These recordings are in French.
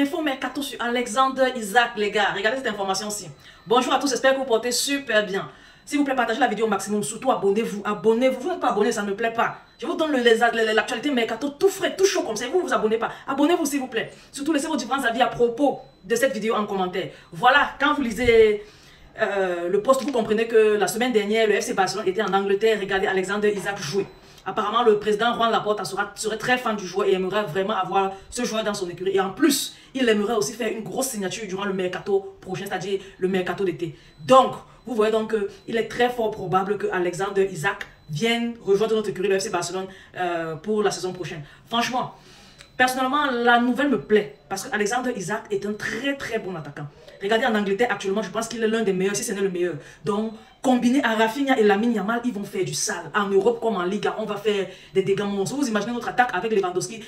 Info mercato sur Alexander Isak, les gars. Regardez cette information-ci. Bonjour à tous, j'espère que vous portez super bien. S'il vous plaît, partagez la vidéo au maximum. Surtout, abonnez-vous. Abonnez-vous. Vous n'êtes pas abonné, ça ne me plaît pas. Je vous donne l'actualité mercato tout frais, tout chaud comme ça. Et vous ne vous abonnez pas. Abonnez-vous, s'il vous plaît. Surtout, laissez vos différents avis à propos de cette vidéo en commentaire. Voilà, quand vous lisez le post, vous comprenez que la semaine dernière, le FC Barcelone était en Angleterre. Regardez Alexander Isak jouer. Apparemment, le président Juan Laporta serait très fan du joueur et aimerait vraiment avoir ce joueur dans son écurie. Et en plus, il aimerait aussi faire une grosse signature durant le mercato prochain, c'est-à-dire le mercato d'été. Donc, vous voyez donc qu'il est très fort probable que Alexander Isak vienne rejoindre notre écurie, le FC Barcelone, pour la saison prochaine. Franchement, personnellement, la nouvelle me plaît parce que Alexander Isak est un très bon attaquant. Regardez en Angleterre actuellement, je pense qu'il est l'un des meilleurs, si ce n'est le meilleur. Donc, combiné à Rafinha et Lamine Yamal, ils vont faire du sale. En Europe comme en Liga, on va faire des dégâts monstres. Vous imaginez notre attaque avec Lewandowski,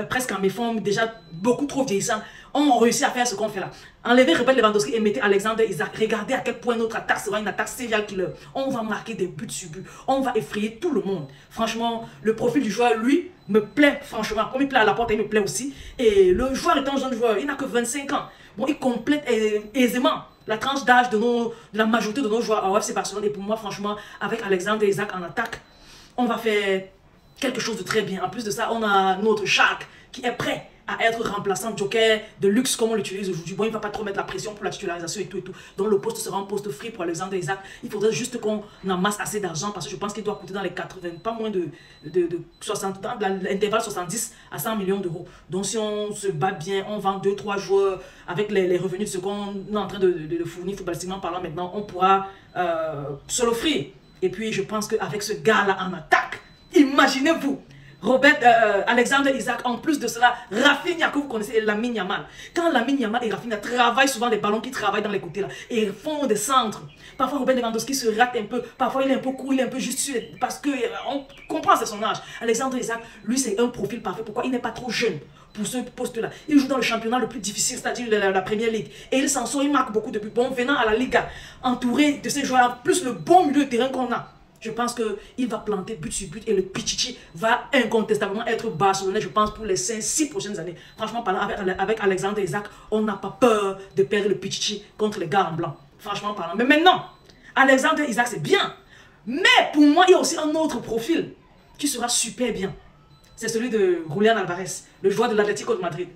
presque en méforme, déjà beaucoup trop vieillissant. On réussit à faire ce qu'on fait là. Enlevez Robert Lewandowski et mettez Alexander Isak. Regardez à quel point notre attaque sera une attaque serial killer. On va marquer des buts sur buts. On va effrayer tout le monde. Franchement, le profil du joueur, lui, me plaît franchement. Comme il plaît à Laporte, il me plaît aussi. Et le joueur est un jeune joueur. Il n'a que 25 ans. Bon, il complète aisément la tranche d'âge de la majorité de nos joueurs au FC Barcelone. Et pour moi, franchement, avec Alexander Isak en attaque, on va faire quelque chose de très bien. En plus de ça, on a notre Schalke qui est prêt à être remplaçant joker de luxe comme on l'utilise aujourd'hui. Bon, il ne va pas trop mettre la pression pour la titularisation et tout. Donc le poste sera un poste free pour Alexander Isak. Il faudrait juste qu'on amasse assez d'argent parce que je pense qu'il doit coûter dans les 80, pas moins de 60, dans l'intervalle 70 à 100 millions d'euros. Donc si on se bat bien, on vend 2-3 joueurs avec les revenus de ce qu'on est en train de fournir footballistiquement parlant maintenant, on pourra se l'offrir. Et puis je pense qu'avec ce gars-là en attaque, imaginez-vous, Alexander Isak, en plus de cela, Rafinha que vous connaissez et Lamine Yamal. Quand Lamine Yamal et Rafinha travaillent souvent des ballons qui travaillent dans les côtés là et font des centres. Parfois Robert Lewandowski se rate un peu, parfois il est un peu court, il est un peu juste parce que on comprend c'est son âge. Alexander Isak, lui c'est un profil parfait. Pourquoi il n'est pas trop jeune pour ce poste-là? Il joue dans le championnat le plus difficile, c'est-à-dire la Premier League. Et il s'en sort, il marque beaucoup de buts. Bon, venant à la Liga, entouré de ces joueurs, plus le bon milieu de terrain qu'on a. Je pense qu'il va planter but sur but et le Pichichi va incontestablement être barcelonais, je pense, pour les 5-6 prochaines années. Franchement, parlant avec Alexander Isak, on n'a pas peur de perdre le Pichichi contre les gars en blanc. Franchement parlant. Mais maintenant, Alexander Isak, c'est bien. Mais pour moi, il y a aussi un autre profil qui sera super bien. C'est celui de Julián Álvarez, le joueur de l'Atlético de Madrid.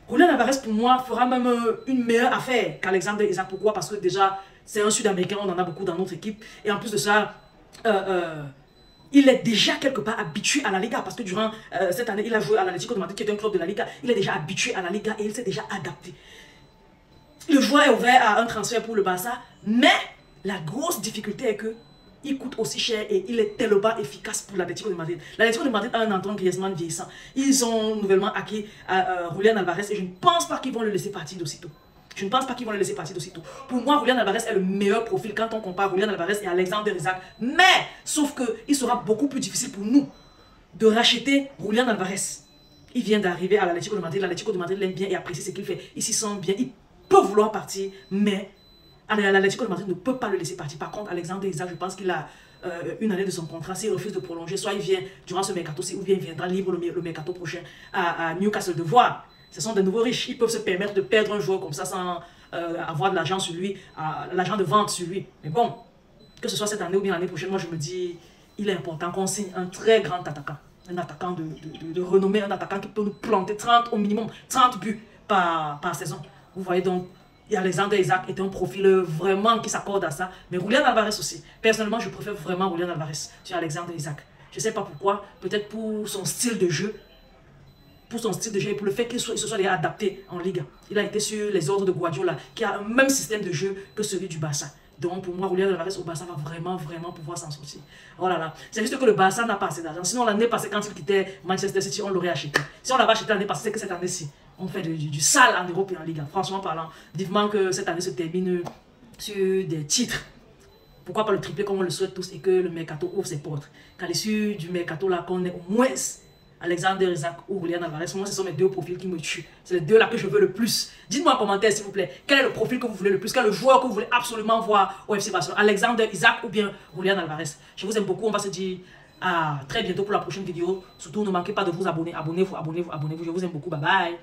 Julián Álvarez, pour moi, fera même une meilleure affaire qu'Alexander Isak. Pourquoi? Parce que déjà, c'est un Sud-Américain, on en a beaucoup dans notre équipe. Et en plus de ça, il est déjà quelque part habitué à la Liga parce que durant cette année, il a joué à l'Atlético de Madrid qui est un club de la Liga. Il est déjà habitué à la Liga et il s'est déjà adapté. Le joueur est ouvert à un transfert pour le Barça, mais la grosse difficulté est que il coûte aussi cher et il est tellement efficace pour l'Atlético de Madrid. L'Atlético de Madrid a un Antoine Griezmann vieillissant. Ils ont nouvellement acquis Julián Álvarez et je ne pense pas qu'ils vont le laisser partir d'aussitôt. Je ne pense pas qu'ils vont le laisser partir d'aussitôt. Pour moi, Julián Álvarez est le meilleur profil quand on compare Julián Álvarez et Alexander Isak. Mais, sauf qu'il sera beaucoup plus difficile pour nous de racheter Julián Álvarez. Il vient d'arriver à l'Atlético de Madrid. L'Atlético de Madrid l'aime bien et apprécie ce qu'il fait. Il s'y sent bien. Il peut vouloir partir, mais l'Atlético de Madrid ne peut pas le laisser partir. Par contre, Alexander Isak, je pense qu'il a une année de son contrat. S'il refuse de prolonger, soit il vient durant ce mercato-ci, ou bien il viendra libre le mercato prochain à Newcastle de voir. Ce sont des nouveaux riches. Ils peuvent se permettre de perdre un joueur comme ça sans avoir de l'argent sur lui, l'argent de vente sur lui. Mais bon, que ce soit cette année ou bien l'année prochaine, moi je me dis, il est important qu'on signe un très grand attaquant. Un attaquant de renommée, un attaquant qui peut nous planter 30 au minimum, 30 buts par saison. Vous voyez donc, Alexander Isak est un profil vraiment qui s'accorde à ça. Mais Julián Álvarez aussi. Personnellement, je préfère vraiment Julián Álvarez sur Alexander Isak. Je ne sais pas pourquoi, peut-être pour son style de jeu. Pour son style de jeu et pour le fait qu'il se soit déjà adapté en Liga. Il a été sur les ordres de Guardiola, qui a un même système de jeu que celui du Barça. Donc pour moi, Julián Álvarez au Barça va vraiment pouvoir s'en sortir. Oh là là, c'est juste que le Barça n'a pas assez d'argent. Sinon l'année passée, quand il quittait Manchester City, on l'aurait acheté. Si on l'avait acheté l'année passée, c'est que cette année-ci, on fait du sale en Europe et en Liga. Franchement parlant, vivement que cette année se termine sur des titres. Pourquoi pas le triplé comme on le souhaite tous et que le mercato ouvre ses portes. Qu'à l'issue du mercato là, qu'on ait au moins Alexander Isak ou Julián Álvarez, moi ce sont mes deux profils qui me tuent. C'est les deux là que je veux le plus. Dites-moi en commentaire s'il vous plaît, quel est le profil que vous voulez le plus, quel est le joueur que vous voulez absolument voir au FC Barcelone, Alexander Isak ou bien Julián Álvarez. Je vous aime beaucoup, on va se dire à très bientôt pour la prochaine vidéo. Surtout ne manquez pas de vous abonner, abonnez-vous, je vous aime beaucoup, bye bye.